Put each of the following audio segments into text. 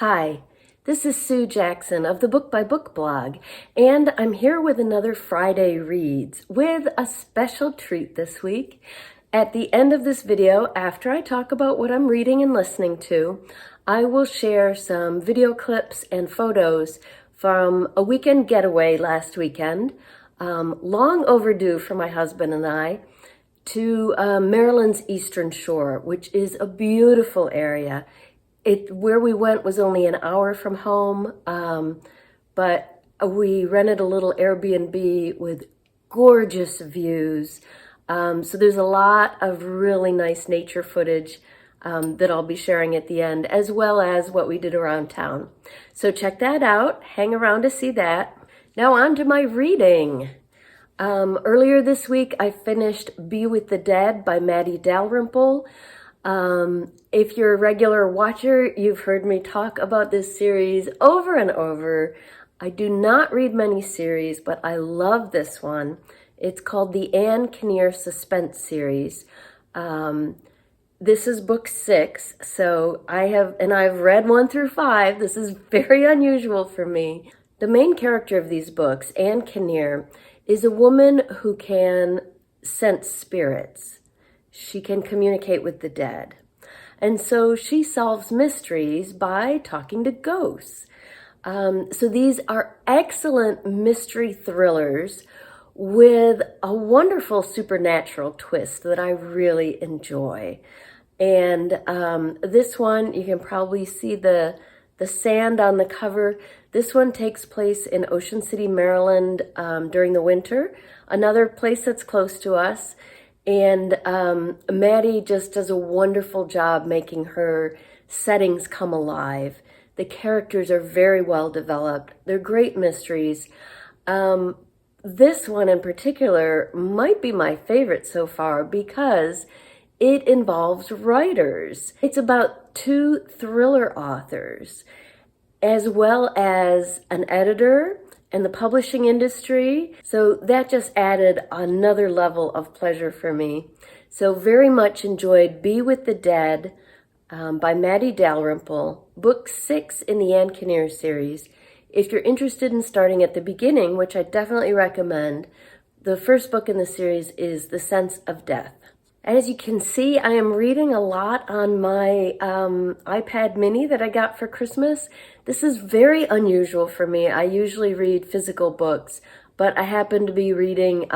Hi, this is Sue Jackson of the Book by Book blog, and I'm here with another Friday Reads with a special treat this week. At the end of this video, after I talk about what I'm reading and listening to, I will share some video clips and photos from a weekend getaway last weekend, long overdue for my husband and I, to Maryland's Eastern Shore, which is a beautiful area. Where we went was only an hour from home, but we rented a little Airbnb with gorgeous views. So there's a lot of really nice nature footage that I'll be sharing at the end, as well as what we did around town. So check that out. Hang around to see that. Now on to my reading. Earlier this week, I finished Be With the Dead by Maddie Dalrymple. If you're a regular watcher, you've heard me talk about this series over and over. I do not read many series, but I love this one. It's called the Anne Kinnear Suspense series. This is book 6, so I've read 1 through 5. This is very unusual for me. The main character of these books, Anne Kinnear, is a woman who can sense spirits. She can communicate with the dead. And so she solves mysteries by talking to ghosts. So these are excellent mystery thrillers with a wonderful supernatural twist that I really enjoy. And this one, you can probably see the sand on the cover. This one takes place in Ocean City, Maryland during the winter, another place that's close to us. And Maddie just does a wonderful job making her settings come alive. The characters are very well developed. They're great mysteries. This one in particular might be my favorite so far because it involves writers. It's about 2 thriller authors, as well as an editor and the publishing industry. So that just added another level of pleasure for me. So very much enjoyed Be With the Dead by Maddie Dalrymple, book 6 in the Anne Kinnear series. If you're interested in starting at the beginning, which I definitely recommend, the first book in the series is The Sense of Death. As you can see, I am reading a lot on my iPad mini that I got for Christmas. This is very unusual for me. I usually read physical books, but I happen to be reading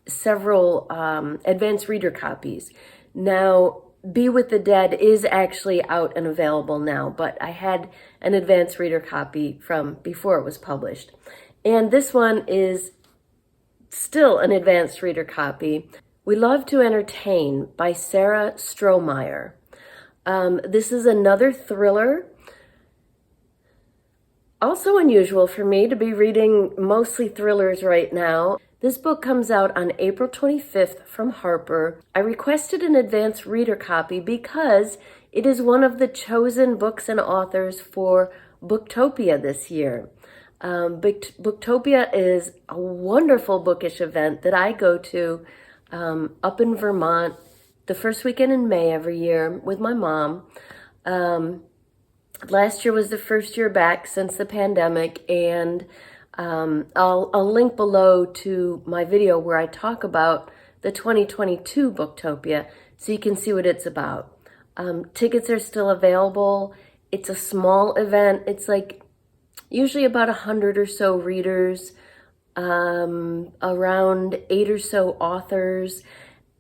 several advanced reader copies. Now, Be With the Dead is actually out and available now, but I had an advanced reader copy from before it was published. And this one is still an advanced reader copy. We Love to Entertain by Sarah Strohmeyer. This is another thriller. Also unusual for me to be reading mostly thrillers right now. This book comes out on April 25th from Harper. I requested an advanced reader copy because it is one of the chosen books and authors for Booktopia this year. Booktopia is a wonderful bookish event that I go to up in Vermont the first weekend in May every year with my mom. Last year was the first year back since the pandemic, and I'll link below to my video where I talk about the 2022 Booktopia so you can see what it's about. Tickets are still available. It's a small event. It's like usually about 100 or so readers, around 8 or so authors,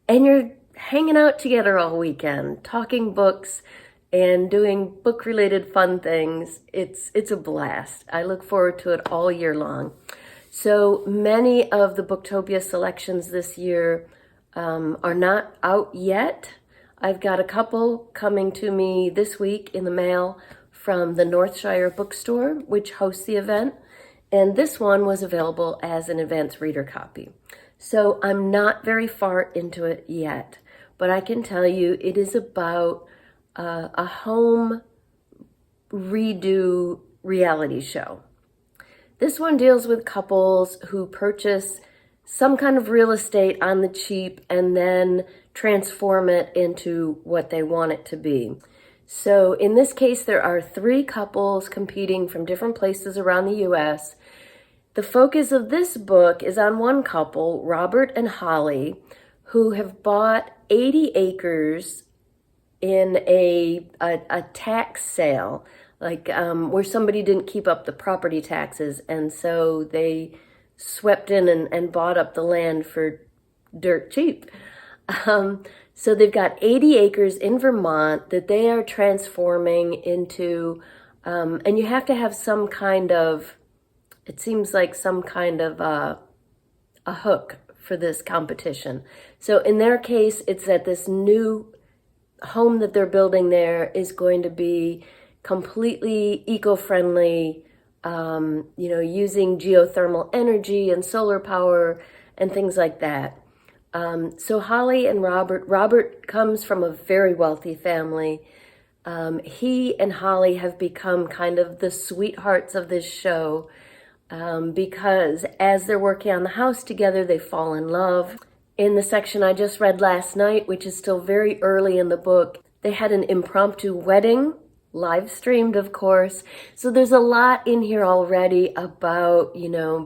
and you're hanging out together all weekend, talking books and doing book-related fun things. It's a blast. I look forward to it all year long. So many of the Booktopia selections this year are not out yet. I've got a couple coming to me this week in the mail from the Northshire Bookstore, which hosts the event. And this one was available as an advanced reader copy. So I'm not very far into it yet, but I can tell you it is about a home redo reality show. This one deals with couples who purchase some kind of real estate on the cheap and then transform it into what they want it to be. So in this case, there are 3 couples competing from different places around the U.S. The focus of this book is on one couple, Robert and Holly, who have bought 80 acres in a tax sale, like where somebody didn't keep up the property taxes, and so they swept in and bought up the land for dirt cheap. So they've got 80 acres in Vermont that they are transforming into, and you have to have some kind of, it seems like some kind of a hook for this competition. So in their case, it's that this new home that they're building there is going to be completely eco-friendly, using geothermal energy and solar power and things like that. So Holly and Robert comes from a very wealthy family. He and Holly have become kind of the sweethearts of this show because as they're working on the house together, they fall in love. In the section I just read last night, which is still very early in the book, they had an impromptu wedding, live streamed, of course. So there's a lot in here already about,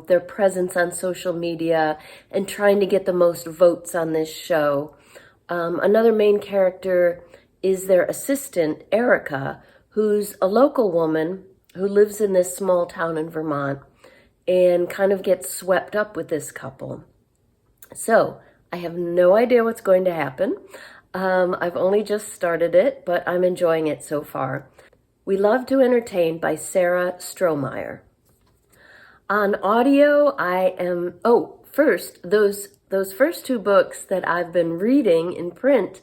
their presence on social media and trying to get the most votes on this show. Another main character is their assistant, Erica, who's a local woman who lives in this small town in Vermont and kind of gets swept up with this couple. So I have no idea what's going to happen. I've only just started it, but I'm enjoying it so far. We Love to Entertain by Sarah Strohmeyer. On audio, first, those first 2 books that I've been reading in print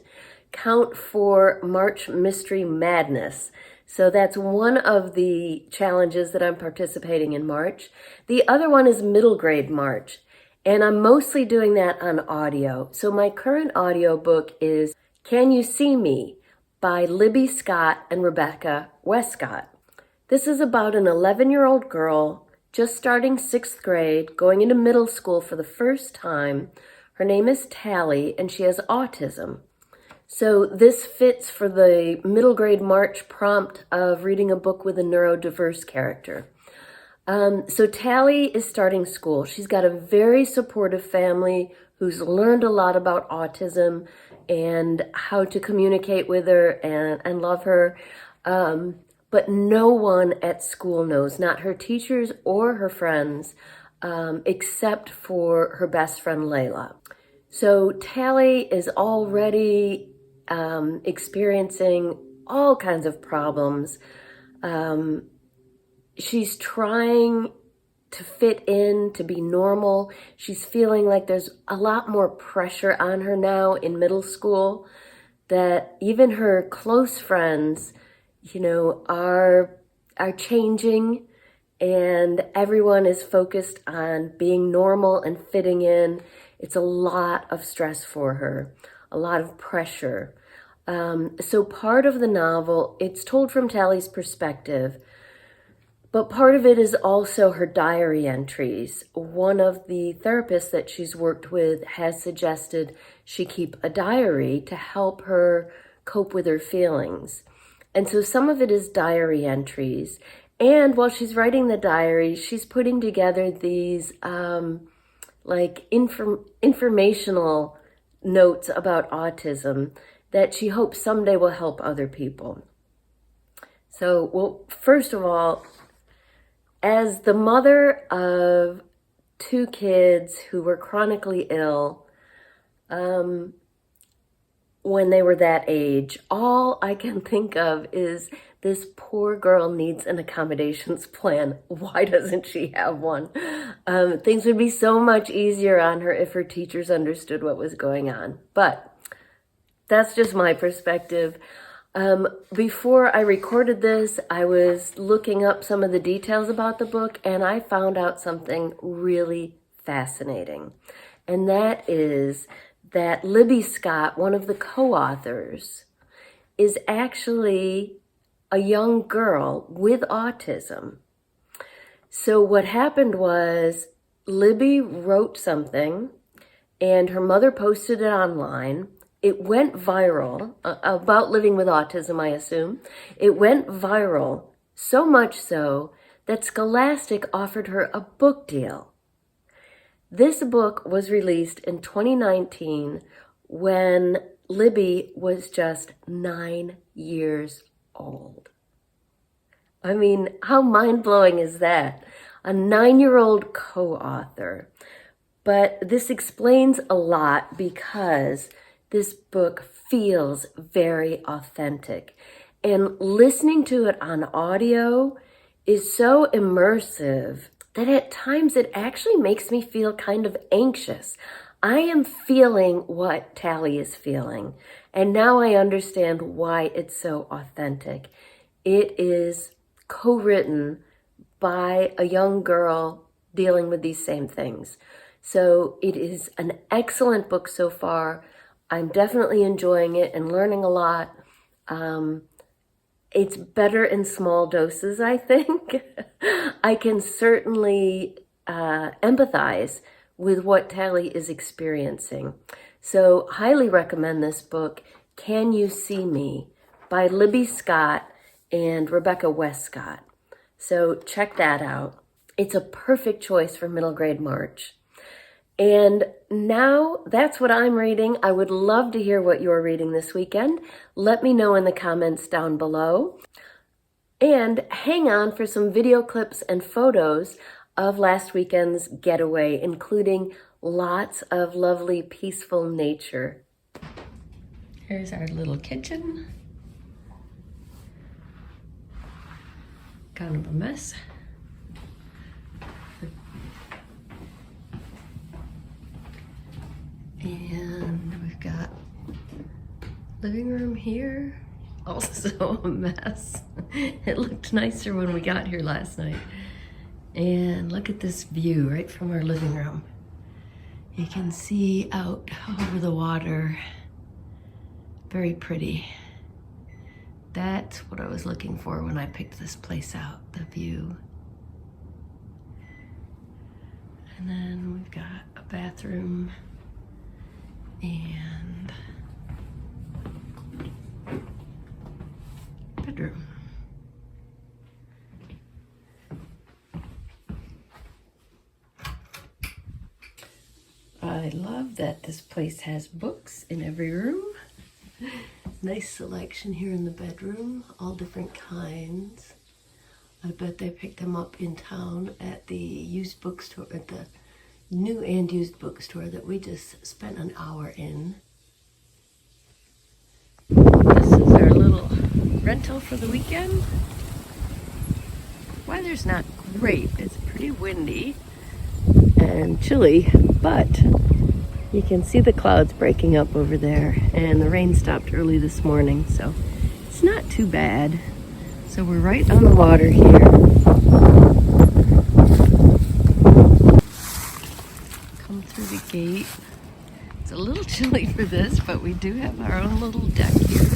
count for March Mystery Madness. So that's one of the challenges that I'm participating in March. The other one is Middle Grade March, and I'm mostly doing that on audio. So my current audio book is Can You See Me? By Libby Scott and Rebecca Westcott. This is about an 11-year-old girl just starting 6th grade, going into middle school for the first time. Her name is Tally, and she has autism. So this fits for the middle grade March prompt of reading a book with a neurodiverse character. So Tally is starting school. She's got a very supportive family who's learned a lot about autism and how to communicate with her and love her. But no one at school knows, not her teachers or her friends, except for her best friend, Layla. So Tally is already experiencing all kinds of problems. She's trying to fit in, to be normal. She's feeling like there's a lot more pressure on her now in middle school, that even her close friends, are changing, and everyone is focused on being normal and fitting in. It's a lot of stress for her, a lot of pressure. So part of the novel, it's told from Tally's perspective, but part of it is also her diary entries. One of the therapists that she's worked with has suggested she keep a diary to help her cope with her feelings. And so some of it is diary entries. And while she's writing the diary, she's putting together these informational notes about autism that she hopes someday will help other people. So, well, first of all, as the mother of 2 kids who were chronically ill, when they were that age, all I can think of is this poor girl needs an accommodations plan. Why doesn't she have one? Things would be so much easier on her if her teachers understood what was going on. But that's just my perspective. Before I recorded this, I was looking up some of the details about the book, and I found out something really fascinating. And that is that Libby Scott, one of the co-authors, is actually a young girl with autism. So what happened was Libby wrote something and her mother posted it online, it went viral, about living with autism, I assume. It went viral, so much so that Scholastic offered her a book deal. This book was released in 2019 when Libby was just 9 years old. I mean, how mind-blowing is that? A 9-year-old co-author. But this explains a lot because this book feels very authentic. And listening to it on audio is so immersive that at times it actually makes me feel kind of anxious. I am feeling what Tally is feeling. And now I understand why it's so authentic. It is co-written by a young girl dealing with these same things. So it is an excellent book so far. I'm definitely enjoying it and learning a lot. It's better in small doses, I think. I can certainly empathize with what Tally is experiencing. So highly recommend this book, Can You See Me, by Libby Scott and Rebecca Westcott. So check that out. It's a perfect choice for middle grade March. And now that's what I'm reading. I would love to hear what you're reading this weekend. Let me know in the comments down below. And hang on for some video clips and photos of last weekend's getaway, including lots of lovely, peaceful nature. Here's our little kitchen. Kind of a mess. And we've got living room here, also a mess. It looked nicer when we got here last night. And look at this view right from our living room. You can see out over the water. Very pretty. That's what I was looking for when I picked this place out, the view. And then we've got a bathroom and bedroom. I love that this place has books in every room. Nice selection here in the bedroom, all different kinds. I bet they picked them up in town at the used bookstore, at the new and used bookstore that we just spent an hour in. This is our little rental for the weekend. Weather's not great. It's pretty windy and chilly, but you can see the clouds breaking up over there, and the rain stopped early this morning, so it's not too bad. So we're right on the water here. Come through the gate. It's a little chilly for this, but we do have our own little deck here.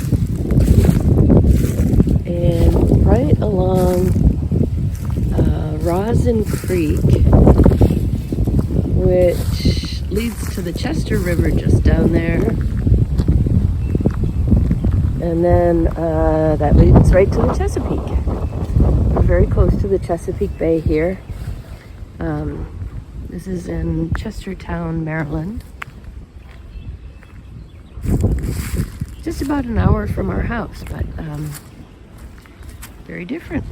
And right along Rosin Creek, which leads to the Chester River just down there. And then that leads right to the Chesapeake. We're very close to the Chesapeake Bay here. This is in Chestertown, Maryland. Just about an hour from our house, but very different.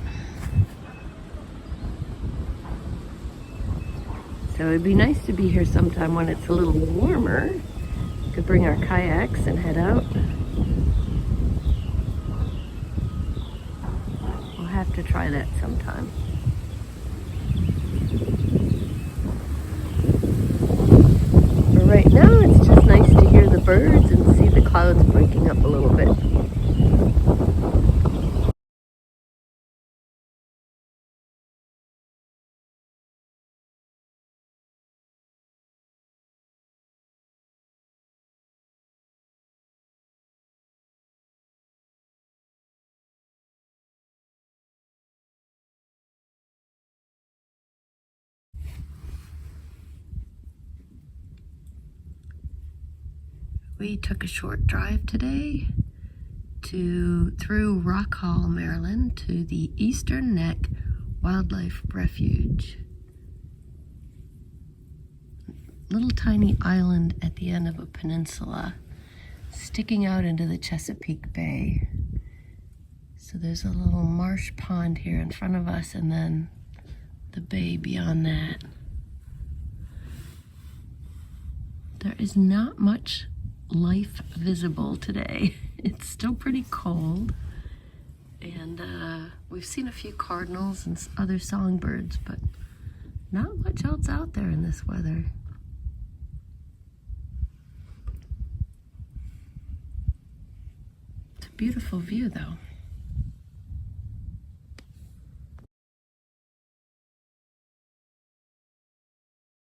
So it'd be nice to be here sometime when it's a little warmer. We could bring our kayaks and head out. We'll have to try that sometime. But right now it's just nice to hear the birds and see the clouds breaking up a little bit. We took a short drive today through Rock Hall, Maryland to the Eastern Neck Wildlife Refuge. Little tiny island at the end of a peninsula sticking out into the Chesapeake Bay. So there's a little marsh pond here in front of us and then the bay beyond that. There is not much life visible today. It's still pretty cold, and we've seen a few cardinals and other songbirds, but not much else out there in this weather. It's a beautiful view though.